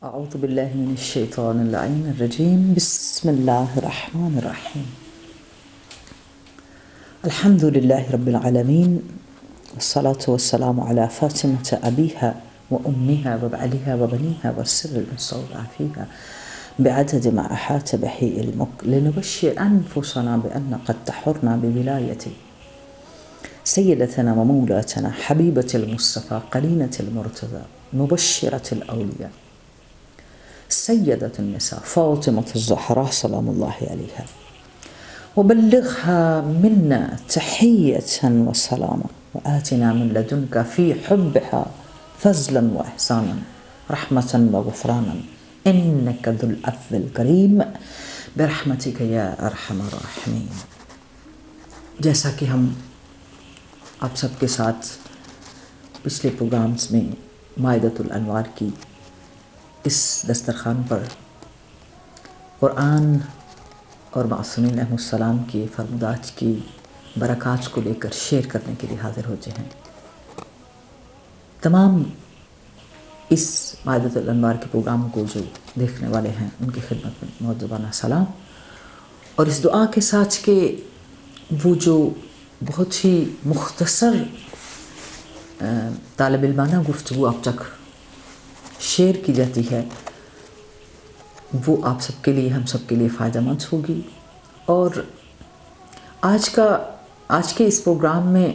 أعوذ بالله من الشيطان اللعين الرجيم. بسم الله الرحمن الرحيم. الحمد لله رب العالمين، والصلاة والسلام على فاطمة أبيها وأمها وبعلها وبنيها والسر المستودع فيها بعدد ما أحاط به علمك، لنبشر أنفسنا بأن قد تحرنا بولاية سيدتنا ومولاتنا حبيبة المصطفى قرينة المرتضى مبشرة الأولياء سيدة النساء فاطمة الزهراء سلام الله عليها، وبلغها منا تحية وسلاما، وآتنا من لدنك في حبها فضلا وإحسانا رحمة وغفرانا إنك ذو العفو الكريم برحمتك يا أرحم الراحمين۔ جیسا کہ ہم آپ سب کے ساتھ پچھلے پروگرامز میں مائدۃ الانوار کی اس دسترخوان پر قرآن اور معصومین علیہ السلام کی فرمودات کی برکات کو لے کر شیئر کرنے کے لیے حاضر ہوتے ہیں۔ تمام اس مائدۃ الانوار کے پروگرام کو جو دیکھنے والے ہیں ان کی خدمت میں مؤدبانہ سلام، اور اس دعا کے ساتھ کہ وہ جو بہت ہی مختصر طالب علمانہ گفتگو آپ تک شیئر کی جاتی ہے وہ آپ سب کے لیے، ہم سب کے لیے فائدہ مند ہوگی۔ اور آج کے اس پروگرام میں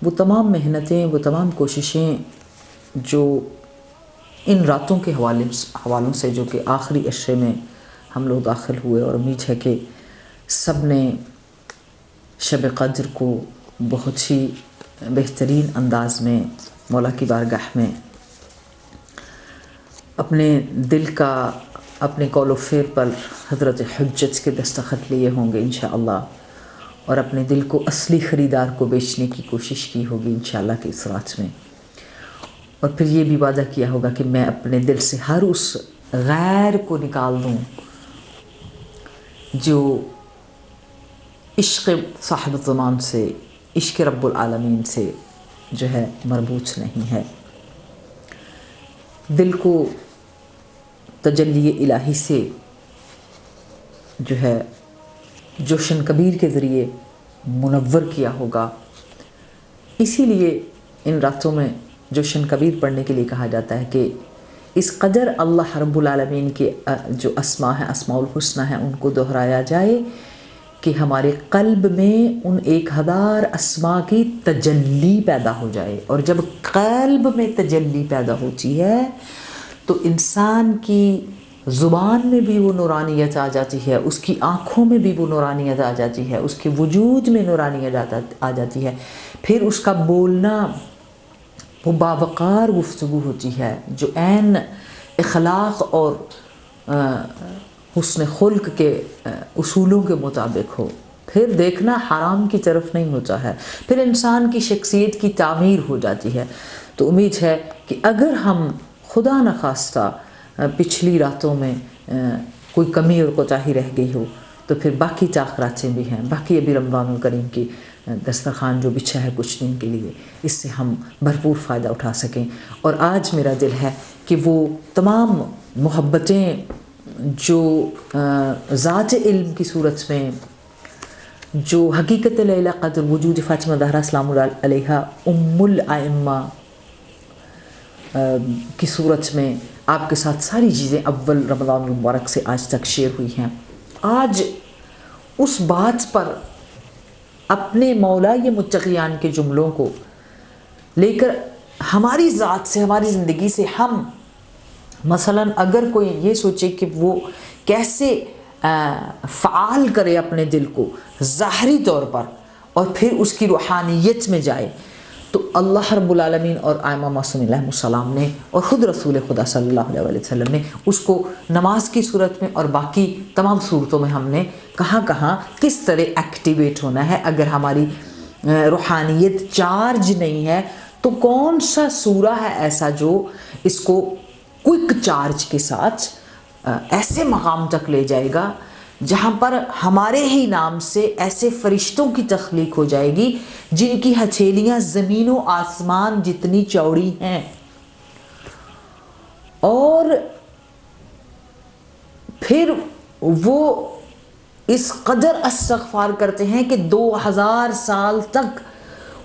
وہ تمام محنتیں، وہ تمام کوششیں جو ان راتوں کے حوالوں سے جو کہ آخری عشرے میں ہم لوگ داخل ہوئے، اور امید ہے کہ سب نے شب قدر کو بہت ہی بہترین انداز میں مولا کی بارگاہ میں اپنے دل کا، اپنے قول و فعل پر حضرت حجت کے دستخط لیے ہوں گے انشاءاللہ، اور اپنے دل کو اصلی خریدار کو بیچنے کی کوشش کی ہوگی انشاءاللہ کہ اس رات میں، اور پھر یہ بھی وعدہ کیا ہوگا کہ میں اپنے دل سے ہر اس غیر کو نکال دوں جو عشق صاحب الزمان سے، عشق رب العالمین سے جو ہے مربوط نہیں ہے۔ دل کو تجلی الہی سے جو ہے جوشن کبیر کے ذریعے منور کیا ہوگا۔ اسی لیے ان راتوں میں جوشن کبیر پڑھنے کے لیے کہا جاتا ہے کہ اس قدر اللہ رب العالمین کے جو اسماء ہیں، اسماء الحسنی ہیں، ان کو دہرایا جائے کہ ہمارے قلب میں ان 1000 اسماء کی تجلی پیدا ہو جائے۔ اور جب قلب میں تجلی پیدا ہوتی ہے تو انسان کی زبان میں بھی وہ نورانیت آ جاتی ہے، اس کی آنکھوں میں بھی وہ نورانیت آ جاتی ہے، اس کے وجود میں نورانیت آ جاتی ہے، پھر اس کا بولنا وہ باوقار گفتگو ہوتی ہے جو عین اخلاق اور حسن خلق کے اصولوں کے مطابق ہو۔ پھر دیکھنا حرام کی طرف نہیں ہوتا ہے، پھر انسان کی شخصیت کی تعمیر ہو جاتی ہے۔ تو امید ہے کہ اگر ہم خدا نخواستہ پچھلی راتوں میں کوئی کمی اور کوتاہی رہ گئی ہو تو پھر باقی تاخیراتیں بھی ہیں، باقی ابھی رمضان الکریم کی دسترخوان جو بچھا ہے کچھ دن کے لیے، اس سے ہم بھرپور فائدہ اٹھا سکیں۔ اور آج میرا دل ہے کہ وہ تمام محبتیں جو ذات علم کی صورت میں، جو حقیقت لیلہ قدر وجود فاطمہ زہرا سلام اللہ علیہا ام الائمہ کی صورت میں آپ کے ساتھ ساری چیزیں اول رمضان المبارک سے آج تک شیئر ہوئی ہیں، آج اس بات پر اپنے مولائے متقیان کے جملوں کو لے کر ہماری ذات سے، ہماری زندگی سے ہم مثلاً اگر کوئی یہ سوچے کہ وہ کیسے فعال کرے اپنے دل کو ظاہری طور پر اور پھر اس کی روحانیت میں جائے، تو اللہ رب العالمین اور آئمہ معصومین علیہ السلام نے اور خود رسول خدا صلی اللہ علیہ وسلم نے اس کو نماز کی صورت میں اور باقی تمام صورتوں میں ہم نے کہاں کس طرح ایکٹیویٹ ہونا ہے۔ اگر ہماری روحانیت چارج نہیں ہے تو کون سا سورہ ہے ایسا جو اس کو کوئک چارج کے ساتھ ایسے مقام تک لے جائے گا جہاں پر ہمارے ہی نام سے ایسے فرشتوں کی تخلیق ہو جائے گی جن کی ہتھیلیاں زمین و آسمان جتنی چوڑی ہیں، اور پھر وہ اس قدر استغفار کرتے ہیں کہ 2000 سال تک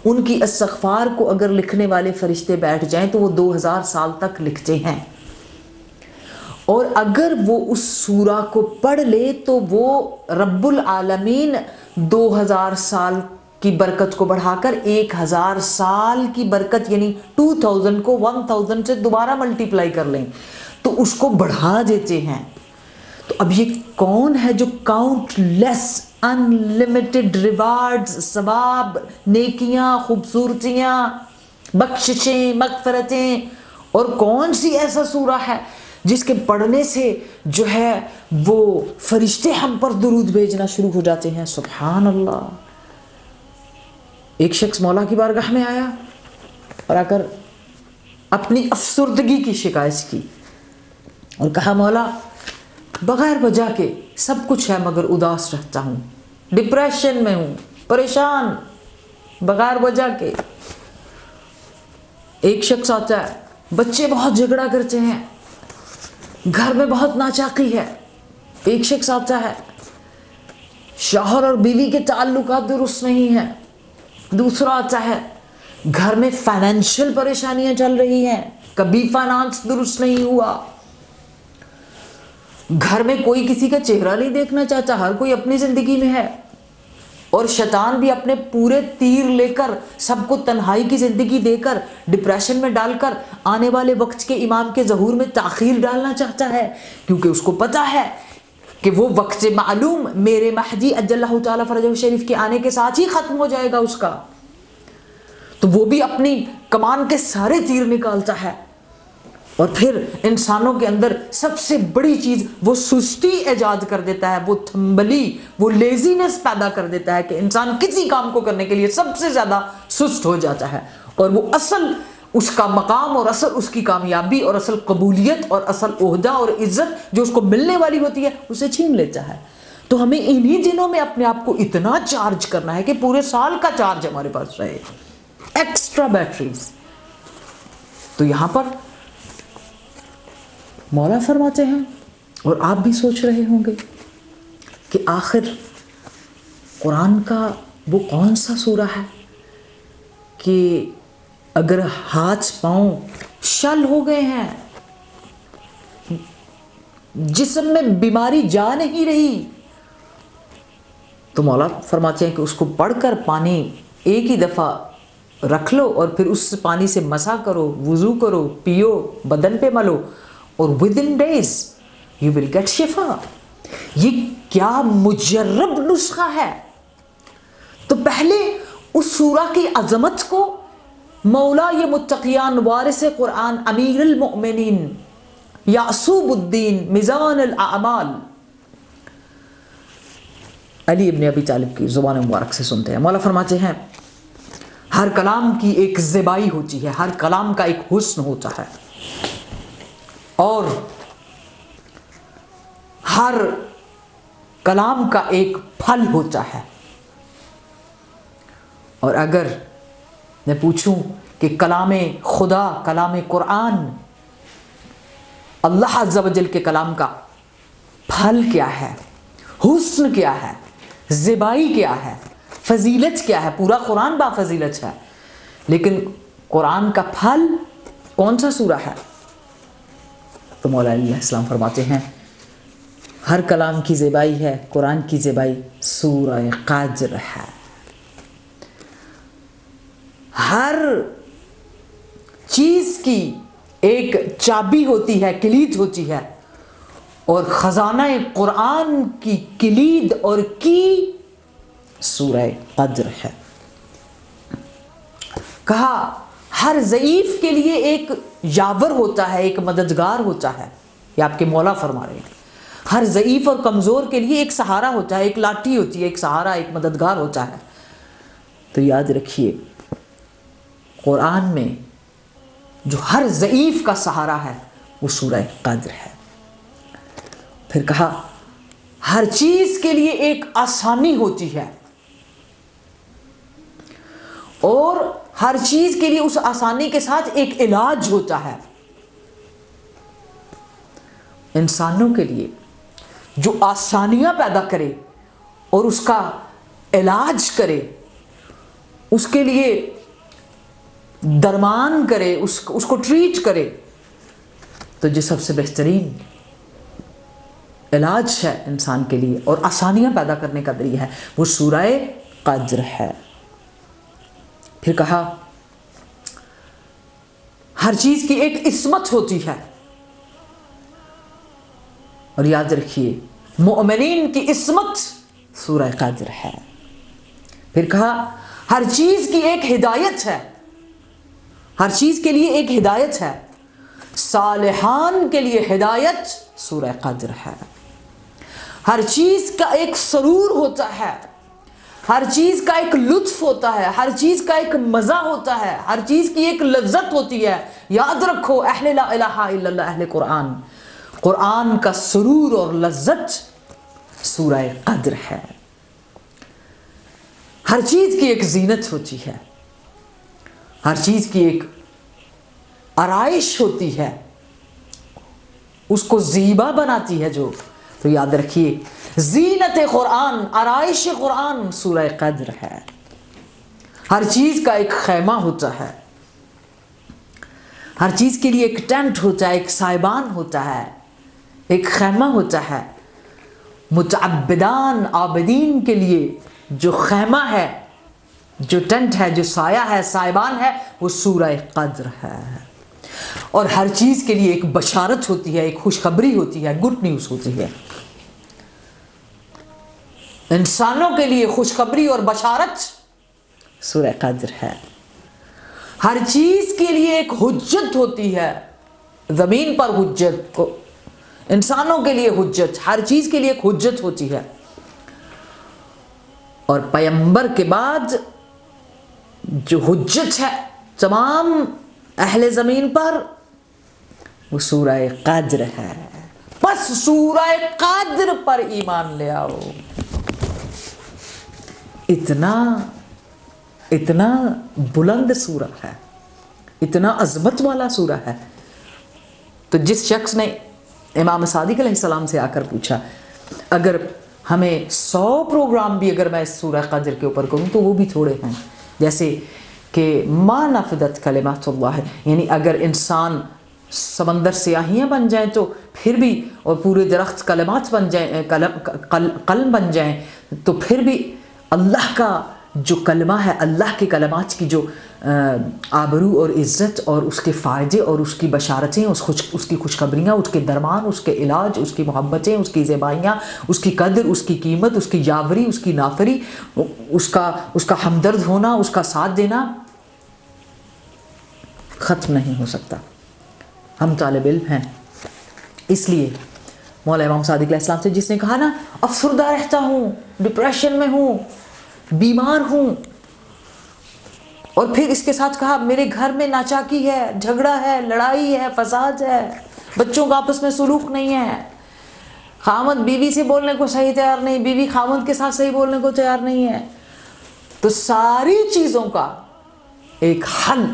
ان کی استغفار کو اگر لکھنے والے فرشتے بیٹھ جائیں تو وہ 2000 سال تک لکھتے ہیں، اور اگر وہ اس سورہ کو پڑھ لے تو وہ رب العالمین 2000 سال کی برکت کو بڑھا کر 1000 سال کی برکت، یعنی 2000 کو 1000 سے دوبارہ ملٹیپلائی کر لیں تو اس کو بڑھا دیتے ہیں۔ تو اب یہ کون ہے جو کاؤنٹ لیس انلمیٹڈ ریوارڈز، ثواب، نیکیاں، خوبصورتیاں، بخششیں، مغفرتیں، اور کون سی ایسا سورہ ہے جس کے پڑھنے سے جو ہے وہ فرشتے ہم پر درود بھیجنا شروع ہو جاتے ہیں؟ سبحان اللہ۔ ایک شخص مولا کی بارگاہ میں آیا اور آ کر اپنی افسردگی کی شکایت کی اور کہا مولا بغیر وجہ کے سب کچھ ہے مگر اداس رہتا ہوں، ڈپریشن میں ہوں، پریشان بغیر وجہ کے۔ ایک شخص آتا ہے، بچے بہت جھگڑا کرتے ہیں، گھر میں بہت ناچاقی ہے۔ ایک شخص آتا ہے، شوہر اور بیوی کے تعلقات درست نہیں ہیں۔ دوسرا آتا ہے، گھر میں فائنینشیل پریشانیاں چل رہی ہیں، کبھی فائنانس درست نہیں ہوا، گھر میں کوئی کسی کا چہرہ نہیں دیکھنا چاہتا، ہر کوئی اپنی زندگی میں ہے، اور شیطان بھی اپنے پورے تیر لے کر سب کو تنہائی کی زندگی دے کر ڈپریشن میں ڈال کر آنے والے وقت کے امام کے ظہور میں تاخیر ڈالنا چاہتا ہے، کیونکہ اس کو پتا ہے کہ وہ وقت معلوم میرے مہدی اجل اللہ تعالیٰ فرجہ شریف کے آنے کے ساتھ ہی ختم ہو جائے گا اس کا۔ تو وہ بھی اپنی کمان کے سارے تیر نکالتا ہے، اور پھر انسانوں کے اندر سب سے بڑی چیز وہ سستی ایجاد کر دیتا ہے، وہ تھمبلی، وہ لیزینس پیدا کر دیتا ہے کہ انسان کسی کام کو کرنے کے لیے سب سے زیادہ سست ہو جاتا ہے، اور وہ اصل اس کا مقام اور اصل اس کی کامیابی اور اصل قبولیت اور اصل عہدہ اور عزت جو اس کو ملنے والی ہوتی ہے اسے چھین لیتا ہے۔ تو ہمیں انہی دنوں میں اپنے آپ کو اتنا چارج کرنا ہے کہ پورے سال کا چارج ہمارے پاس رہے، ایکسٹرا بیٹریز۔ تو یہاں پر مولا فرماتے ہیں، اور آپ بھی سوچ رہے ہوں گے کہ آخر قرآن کا وہ کون سا سورہ ہے کہ اگر ہاتھ پاؤں شل ہو گئے ہیں، جسم میں بیماری جا نہیں رہی، تو مولا فرماتے ہیں کہ اس کو پڑھ کر پانی ایک ہی دفعہ رکھ لو اور پھر اس پانی سے مسح کرو، وضو کرو، پیو، بدن پہ ملو، اور within days you will get شفا۔ یہ کیا مجرب نسخہ ہے۔ تو پہلے اس سورہ کی عظمت کو مولا یہ متقیان وارث قرآن امیر المؤمنین یعصوب الدین میزان الاعمال علی ابن ابی طالب کی زبان مبارک سے سنتے ہیں۔ مولا فرماتے ہیں ہر کلام کی ایک زیبائی ہوتی ہے، ہر کلام کا ایک حسن ہوتا ہے، اور ہر کلام کا ایک پھل ہوتا ہے۔ اور اگر میں پوچھوں کہ کلام خدا، کلام قرآن، اللہ عز و جل کے کلام کا پھل کیا ہے، حسن کیا ہے، زیبائی کیا ہے، فضیلت کیا ہے؟ پورا قرآن با فضیلت ہے، لیکن قرآن کا پھل کون سا سورہ ہے؟ تو مولا علیہ السلام فرماتے ہیں ہر کلام کی زیبائی ہے، قرآن کی زیبائی سورہ قدر ہے۔ ہر چیز کی ایک چابی ہوتی ہے، کلید ہوتی ہے، اور خزانہ قرآن کی کلید اور کی سورہ قدر ہے۔ کہا ہر ضعیف کے لیے ایک یاور ہوتا ہے، ایک مددگار ہوتا ہے، یہ آپ کے مولا فرما رہے ہیں۔ ہر ضعیف اور کمزور کے لیے ایک سہارا ہوتا ہے، ایک لاٹھی ہوتی ہے، ایک سہارا، ایک مددگار ہوتا ہے۔ تو یاد رکھیے قرآن میں جو ہر ضعیف کا سہارا ہے وہ سورہ قدر ہے۔ پھر کہا ہر چیز کے لیے ایک آسانی ہوتی ہے، اور ہر چیز کے لیے اس آسانی کے ساتھ ایک علاج ہوتا ہے۔ انسانوں کے لیے جو آسانیاں پیدا کرے اور اس کا علاج کرے، اس کے لیے درمان کرے، اس کو ٹریٹ کرے، تو جو سب سے بہترین علاج ہے انسان کے لیے اور آسانیاں پیدا کرنے کا ذریعہ ہے، وہ سورہ قدر ہے۔ پھر کہا ہر چیز کی ایک عصمت ہوتی ہے، اور یاد رکھیے مومنین کی عصمت سورہ قدر ہے۔ پھر کہا ہر چیز کی ایک ہدایت ہے، ہر چیز کے لیے ایک ہدایت ہے، صالحان کے لیے ہدایت سورہ قدر ہے۔ ہر چیز کا ایک سرور ہوتا ہے، ہر چیز کا ایک لطف ہوتا ہے، ہر چیز کا ایک مزہ ہوتا ہے، ہر چیز کی ایک لذت ہوتی ہے۔ یاد رکھو اہل لا الہ الا اللہ، اہل قرآن، قرآن کا سرور اور لذت سورہ قدر ہے۔ ہر چیز کی ایک زینت ہوتی ہے، ہر چیز کی ایک آرائش ہوتی ہے، اس کو زیبا بناتی ہے جو، تو یاد رکھیے زینت قرآن، آرائش قرآن سورہ قدر ہے۔ ہر چیز کا ایک خیمہ ہوتا ہے، ہر چیز کے لیے ایک ٹینٹ ہوتا ہے، ایک سائبان ہوتا ہے، ایک خیمہ ہوتا ہے۔ متعبدان عابدین کے لیے جو خیمہ ہے، جو ٹینٹ ہے، جو سایہ ہے، سائبان ہے، وہ سورہ قدر ہے۔ اور ہر چیز کے لیے ایک بشارت ہوتی ہے، ایک خوشخبری ہوتی ہے، گڈ نیوز ہوتی ہے۔ انسانوں کے لیے خوشخبری اور بشارت سورہ قدر ہے۔ ہر چیز کے لیے ایک حجت ہوتی ہے، زمین پر حجت کو، انسانوں کے لیے حجت، ہر چیز کے لیے ایک حجت ہوتی ہے۔ اور پیغمبر کے بعد جو حجت ہے تمام اہل زمین پر، وہ سورہ قدر ہے۔ بس سورہ قدر پر ایمان لے آؤ۔ اتنا بلند سورہ ہے، اتنا عظمت والا سورہ ہے۔ تو جس شخص نے امام صادق علیہ السلام سے آ کر پوچھا اگر ہمیں 100 پروگرام بھی اگر میں اس سورہ قدر کے اوپر کروں تو وہ بھی تھوڑے ہیں، جیسے کہ ما نفدت کلمات اللہ، یعنی اگر انسان سمندر سیاہیاں بن جائیں تو پھر بھی، اور پورے درخت کلمات بن جائیں، قلم بن جائیں، تو پھر بھی اللہ کا جو کلمہ ہے، اللہ کے کلمات کی جو آبرو اور عزت اور اس کے فائدے اور اس کی بشارتیں، اس کی خوشخبریاں، اس کے درمان، اس کے علاج، اس کی محبتیں، اس کی زیبائیاں، اس کی قدر، اس کی قیمت، اس کی یاوری، اس کی نافری، اس کا ہمدرد ہونا، اس کا ساتھ دینا ختم نہیں ہو سکتا۔ ہم طالب علم ہیں، اس لیے مولا امام صادق علیہ السلام سے جس نے کہا نا افسردہ رہتا ہوں، ڈپریشن میں ہوں، بیمار ہوں، اور پھر اس کے ساتھ کہا میرے گھر میں ناچاکی ہے، جھگڑا ہے، لڑائی ہے، فساد ہے، بچوں کا آپس میں سلوک نہیں ہے، خاوند بیوی سے بولنے کو صحیح تیار نہیں، بیوی خاوند کے ساتھ صحیح بولنے کو تیار نہیں ہے، تو ساری چیزوں کا ایک حل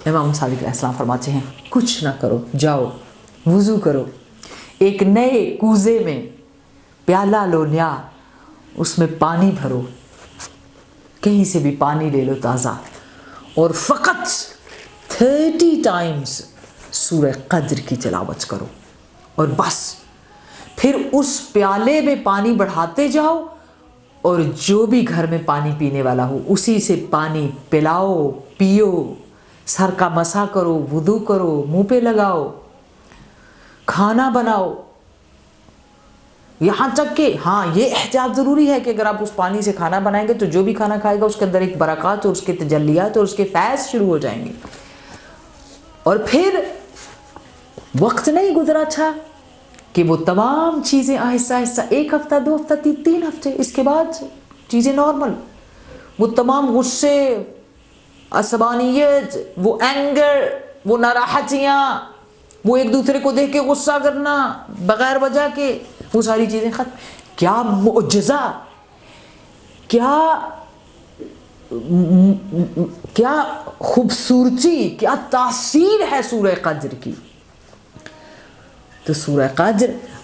امام صادق علیہ السلام فرماتے ہیں کچھ نہ کرو، جاؤ وضو کرو، ایک نئے کوزے میں پیالہ لو نیا، اس میں پانی بھرو، کہیں سے بھی پانی لے لو تازہ، اور فقط 30 ٹائمز سورہ قدر کی تلاوت کرو، اور بس پھر اس پیالے میں پانی بڑھاتے جاؤ، اور جو بھی گھر میں پانی پینے والا ہو اسی سے پانی پلاؤ، پیو، سر کا مسح کرو، وضو کرو، منہ پہ لگاؤ، کھانا بناؤ، یہاں تک کہ ہاں یہ احتیاط ضروری ہے کہ اگر آپ اس پانی سے کھانا بنائیں گے تو جو بھی کھانا کھائے گا اس کے اندر ایک برکات اور اس کے تجلیات اور اس کے فیض شروع ہو جائیں گے۔ اور پھر وقت نہیں گزرا تھا کہ وہ تمام چیزیں آہستہ آہستہ 1 ہفتہ 2 ہفتہ 3 ہفتے، اس کے بعد چیزیں نارمل، وہ تمام غصے، عصبانیت، وہ اینگر، وہ ناراحتیاں، وہ ایک دوسرے کو دیکھ کے غصہ کرنا بغیر وجہ کے، وہ ساری چیزیں ختم۔ کیا معجزہ، کیا خوبصورتی، کیا تاثیر ہے سورہ قدر کی۔ تو سورہ قدر